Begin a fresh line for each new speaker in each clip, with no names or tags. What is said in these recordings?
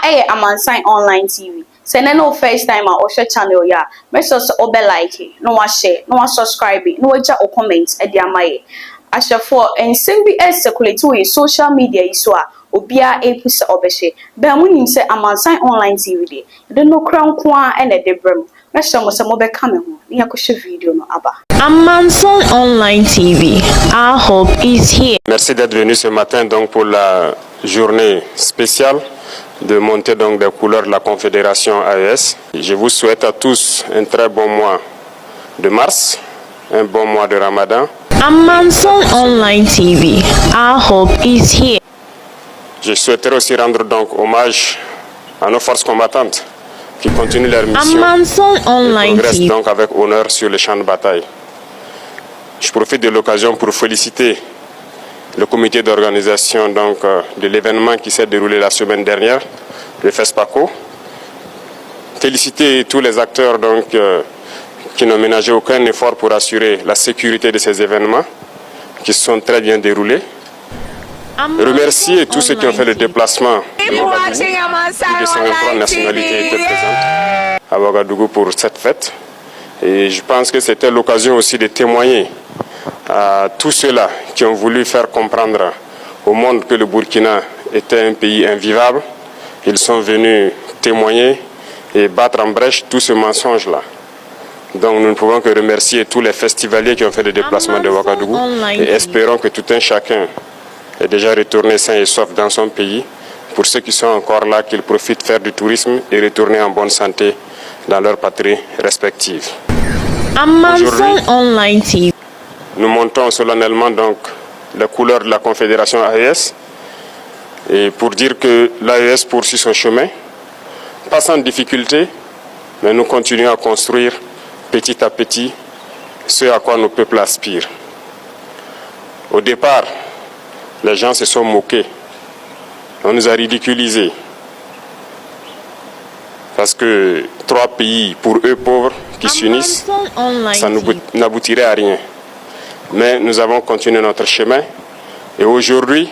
Hey, Amansan Online TV. Say no first time or share channel ya. Make sure to like it, no one share, no one subscribe it, no one or comment at the amaye. As for and same be as circulate to social media iswa obia epusa obeshe. Be when you say Amansan Online TV de. The no crown kwa and a debrem. Make sure mo some be coming home. Ni akoshe video no aba.
Amansan Online TV. Our hope is here.
Merci d'être venu ce matin donc pour la journée spéciale de montée donc des couleurs de la Confédération AES. Je vous souhaite à tous un très bon mois de mars, un bon mois de Ramadan.
Amansan Online TV. Our hope is here.
Je souhaiterais aussi rendre donc hommage à nos forces combattantes qui continuent leur mission
Amansan
et
Online
progressent
TV.
donc avec honneur sur les champs de bataille. Je profite de l'occasion pour féliciter le comité d'organisation donc de l'événement qui s'est déroulé la semaine dernière, le FESPACO. Féliciter tous les acteurs donc qui n'ont ménagé aucun effort pour assurer la sécurité de ces événements qui se sont très bien déroulés. Remercier tous ceux qui ont fait le déplacement de Ouagadougou. Plus de 123 nationalités étaient présentes à Ouagadougou pour cette fête. Et je pense que c'était l'occasion aussi de témoigner à tous ceux-là qui ont voulu faire comprendre au monde que le Burkina était un pays invivable. Ils sont venus témoigner et battre en brèche tout ce mensonge-là. Donc nous ne pouvons que remercier tous les festivaliers qui ont fait le déplacement de Ouagadougou et espérons que tout un chacun est déjà retourné sain et sauf dans son pays. Pour ceux qui sont encore là, qu'ils profitent faire du tourisme et retourner en bonne santé dans leur patrie respective.
Amansan Online TV.
Nous montons solennellement donc les couleurs de la Confédération AES et pour dire que l'AES poursuit son chemin, pas sans difficulté, mais nous continuons à construire petit à petit ce à quoi nos peuples aspirent. Au départ, les gens se sont moqués, on nous a ridiculisés parce que 3 pays, pour eux pauvres, qui s'unissent, ça n'aboutirait à rien. Mais nous avons continué notre chemin et aujourd'hui,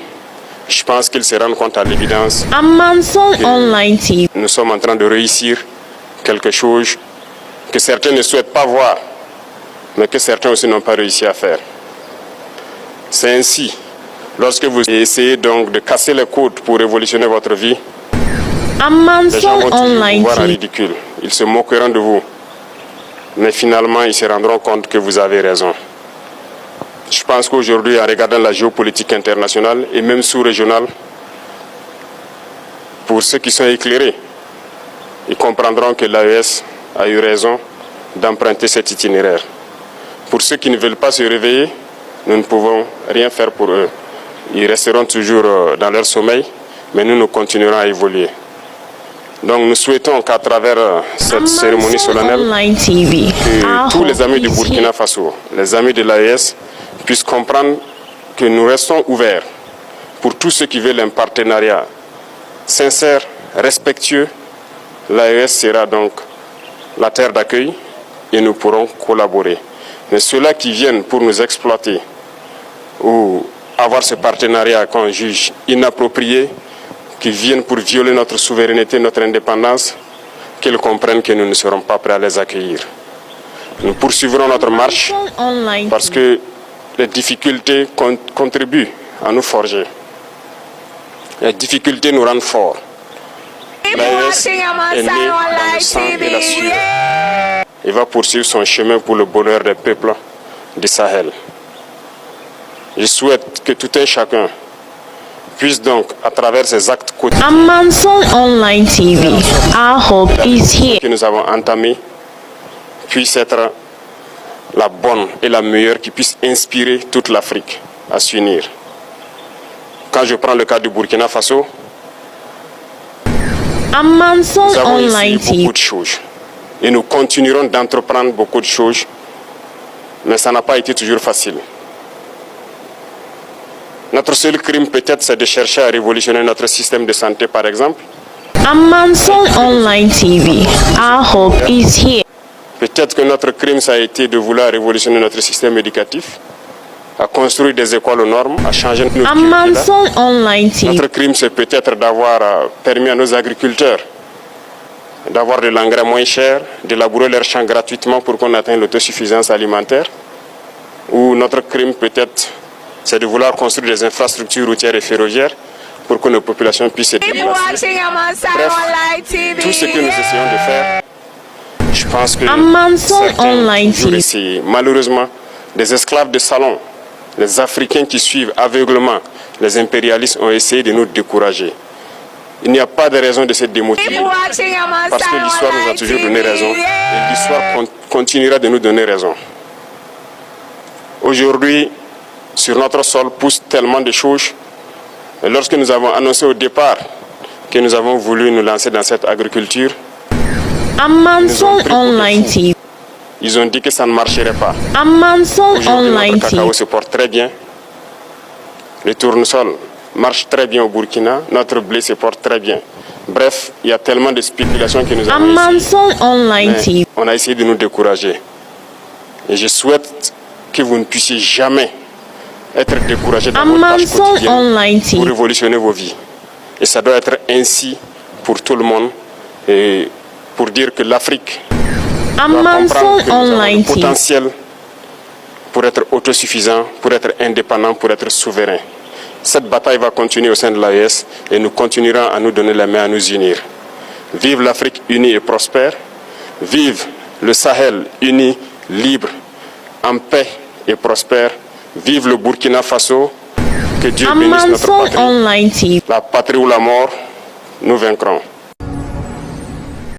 je pense qu'ils se rendent compte à l'évidence que nous sommes en train de réussir quelque chose que certains ne souhaitent pas voir, mais que certains aussi n'ont pas réussi à faire. C'est ainsi, lorsque vous essayez donc de casser les codes pour révolutionner votre vie, les gens vont toujours vous voir en ridicule. Ils se moqueront de vous, mais finalement ils se rendront compte que vous avez raison. Je pense qu'aujourd'hui, en regardant la géopolitique internationale et même sous-régionale, pour ceux qui sont éclairés, ils comprendront que l'AES a eu raison d'emprunter cet itinéraire. Pour ceux qui ne veulent pas se réveiller, nous ne pouvons rien faire pour eux. Ils resteront toujours dans leur sommeil, mais nous continuerons à évoluer. Donc nous souhaitons qu'à travers cette cérémonie solennelle, que tous les amis du Burkina Faso, les amis de l'AES, puissent comprendre que nous restons ouverts pour tous ceux qui veulent un partenariat sincère, respectueux. L'AES sera donc la terre d'accueil et nous pourrons collaborer. Mais ceux-là qui viennent pour nous exploiter ou avoir ce partenariat qu'on juge inapproprié, qui viennent pour violer notre souveraineté, notre indépendance, qu'ils comprennent que nous ne serons pas prêts à les accueillir. Nous poursuivrons notre marche parce que les difficultés contribuent à nous forger. Les difficultés nous rendent forts. L'AES est née dans le sang et la sueur. Il va poursuivre son chemin pour le bonheur des peuples du Sahel. Je souhaite que tout un chacun puisse donc, à travers ces actes quotidiens que nous avons entamés, puisse être la bonne et la meilleure qui puisse inspirer toute l'Afrique à s'unir. Quand je prends le cas du Burkina Faso, nous avons essayé beaucoup de choses et nous continuerons d'entreprendre beaucoup de choses, mais ça n'a pas été toujours facile. Notre seul crime peut-être c'est de chercher à révolutionner notre système de santé par exemple. Peut-être que notre crime ça a été de vouloir révolutionner notre système éducatif. à construire des écoles aux normes, à changer notre
Amanson Online TV.
Notre crime, c'est peut-être d'avoir permis à nos agriculteurs d'avoir de l'engrais moins cher, de labourer leurs champs gratuitement pour qu'on atteigne l'autosuffisance alimentaire. Ou notre crime, peut-être, c'est de vouloir construire des infrastructures routières et ferroviaires pour que nos populations puissent se déplacer. Bref, tout ce que nous essayons de faire, je pense que certains toujours essayer. Malheureusement, des esclaves de salon, les Africains qui suivent aveuglement les impérialistes ont essayé de nous décourager. Il n'y a pas de raison de se démotiver parce que l'histoire nous a toujours donné raison et l'histoire continuera de nous donner raison. Aujourd'hui, sur notre sol poussent tellement de choses. Et lorsque nous avons annoncé au départ que nous avons voulu nous lancer dans cette agriculture, ils ont dit que ça ne marcherait pas. Aujourd'hui, notre cacao se porte très bien. Le tournesol marche très bien au Burkina. Notre blé se porte très bien. Bref, il y a tellement de spéculations que nous avons ici. On a essayé de nous décourager. Et je souhaite que vous ne puissiez jamais être découragés dans votre tâche quotidienne pour révolutionner vos vies. Et ça doit être ainsi pour tout le monde. Et pour dire que l'Afrique doit comprendre que nous avons le potentiel pour être autosuffisant, pour être indépendant, pour être souverain. Cette bataille va continuer au sein de l'AES et nous continuerons à nous donner la main, à nous unir. Vive l'Afrique unie et prospère. Vive le Sahel uni, libre, en paix et prospère. Vive le Burkina Faso. Que Dieu bénisse notre patrie. La patrie ou la mort, nous vaincrons.